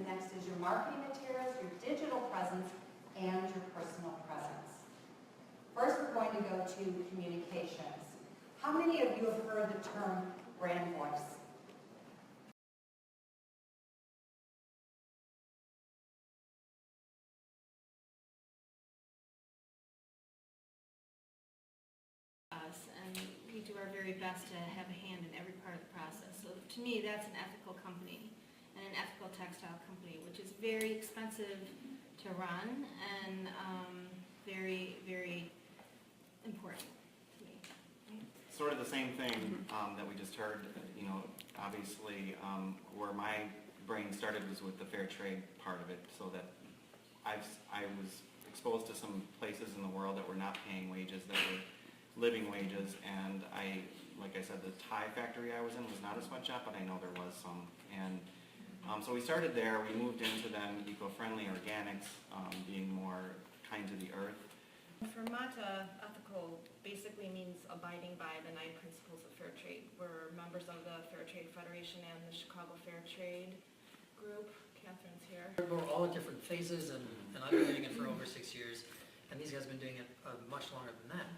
The next is your marketing materials, your digital presence, and your personal presence. First, we're going to go to communications. How many of you have heard the term brand voice? And we do our very best to have a hand in every part of the process. So to me, that's an ethical company and an ethical textile company, which is very expensive to run and very, very important to me. Sort of the same thing that we just heard, you know, obviously where my brain started was with the fair trade part of it, so that I was exposed to some places in the world that were not paying wages, that were living wages, and like I said, the tie factory I was in was not a sweatshop, but I know there was some. And so we started there. We moved into then eco-friendly organics, being more kind to the earth. For MATA, ethical basically means abiding by the 9 principles of fair trade. We're members of the Fair Trade Federation and the Chicago Fair Trade Group. Catherine's here. We're all at different phases, and I've been doing it for over 6 years, and these guys have been doing it much longer than that.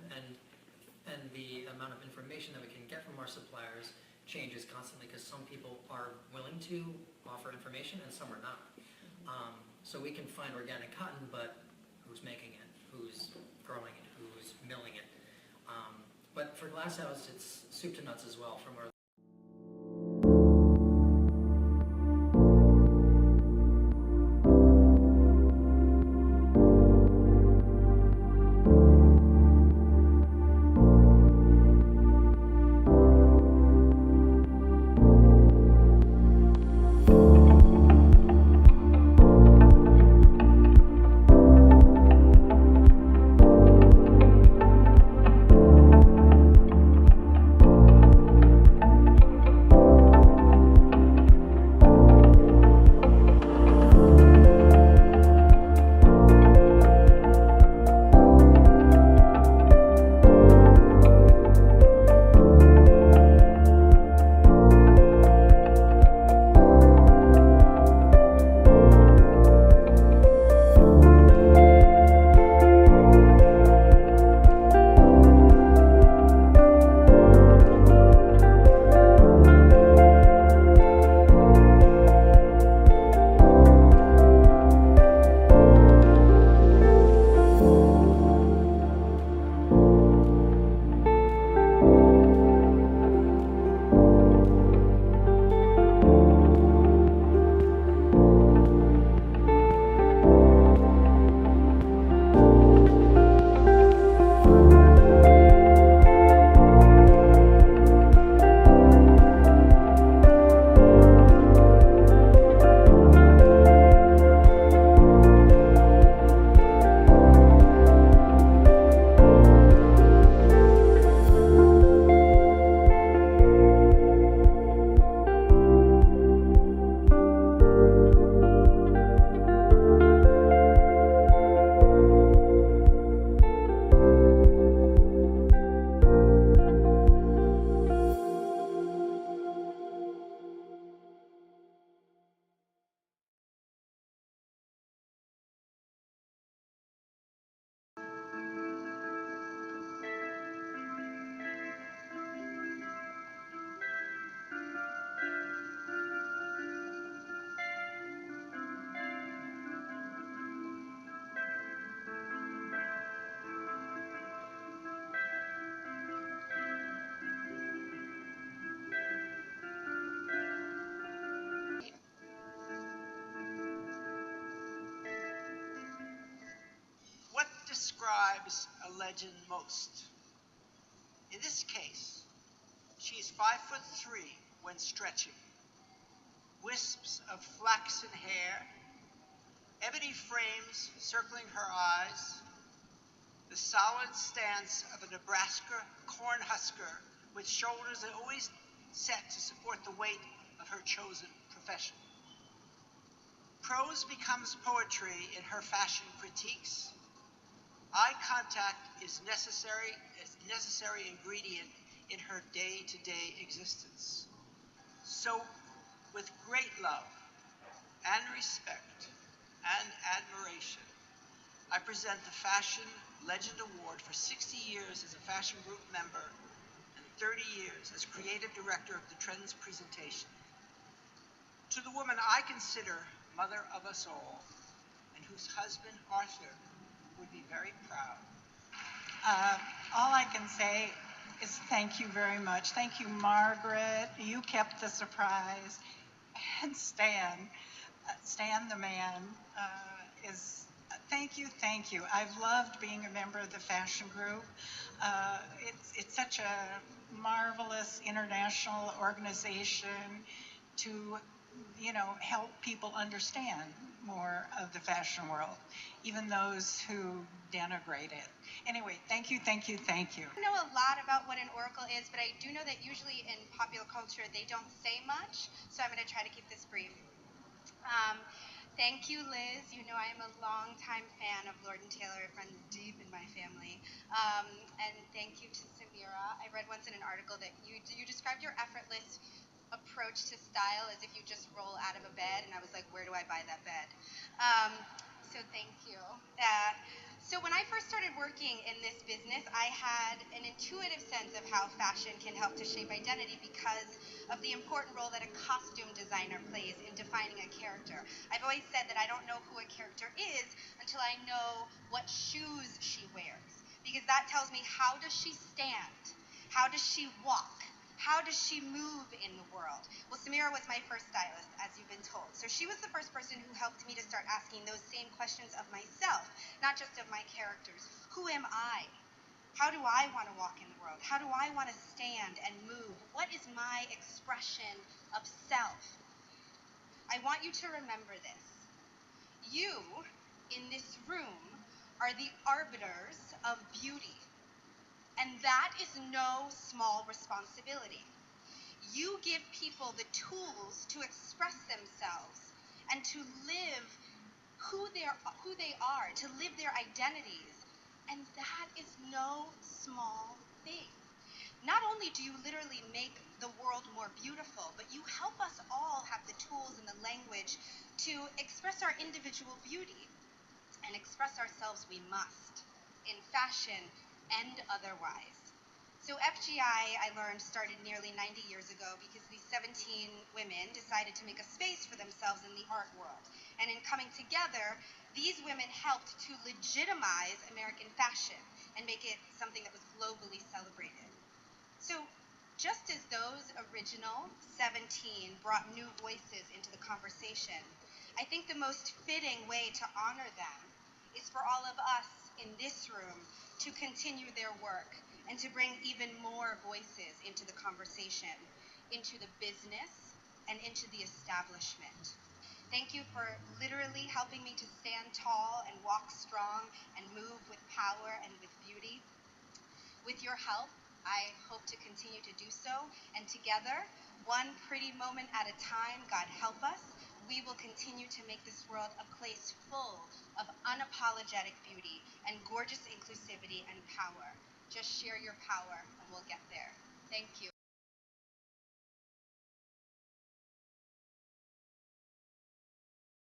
And the amount of information that we can get from our suppliers changes constantly, because some people are willing to offer information and some are not. So we can find organic cotton, but who's making it, who's growing it, who's milling it. But for Glasshouse, it's soup to nuts as well, from our describes a legend most. In this case, she is 5'3" when stretching, wisps of flaxen hair, ebony frames circling her eyes, the solid stance of a Nebraska cornhusker with shoulders always set to support the weight of her chosen profession. Prose becomes poetry in her fashion critiques. Eye contact is a necessary ingredient in her day-to-day existence. So, with great love and respect and admiration, I present the Fashion Legend Award for 60 years as a Fashion Group member and 30 years as creative director of the Trends presentation to the woman I consider mother of us all, and whose husband, Arthur, would be very proud. All I can say is thank you very much. Thank you, Margaret. You kept the surprise. And Stan the man, thank you. I've loved being a member of the fashion group. It's such a marvelous international organization to, help people understand more of the fashion world, even those who denigrate it. Anyway, thank you. I don't know a lot about what an oracle is, but I do know that usually in popular culture they don't say much, so I'm going to try to keep this brief. Thank you, Liz. You know I am a longtime fan of Lord & Taylor. It runs deep in my family. And thank you to Samira. I read once in an article that you described your effortless approach to style as if you just roll out of a bed, and I was like, where do I buy that bed? So thank you. So when I first started working in this business, I had an intuitive sense of how fashion can help to shape identity because of the important role that a costume designer plays in defining a character. I've always said that I don't know who a character is until I know what shoes she wears, because that tells me how does she stand, how does she walk, how does she move in the world? Well, Samira was my first stylist, as you've been told. So she was the first person who helped me to start asking those same questions of myself, not just of my characters. Who am I? How do I want to walk in the world? How do I want to stand and move? What is my expression of self? I want you to remember this. You, in this room, are the arbiters of beauty. And that is no small responsibility. You give people the tools to express themselves and to live who they are, to live their identities. And that is no small thing. Not only do you literally make the world more beautiful, but you help us all have the tools and the language to express our individual beauty. And express ourselves we must, in fashion and otherwise. So FGI, I learned, started nearly 90 years ago because these 17 women decided to make a space for themselves in the art world. And in coming together, these women helped to legitimize American fashion and make it something that was globally celebrated. So just as those original 17 brought new voices into the conversation, I think the most fitting way to honor them is for all of us in this room to continue their work and to bring even more voices into the conversation, into the business, and into the establishment. Thank you for literally helping me to stand tall and walk strong and move with power and with beauty. With your help, I hope to continue to do so, and together, one pretty moment at a time, God help us, we will continue to make this world a place full of unapologetic beauty and gorgeous inclusivity and power. Just share your power and we'll get there. Thank you.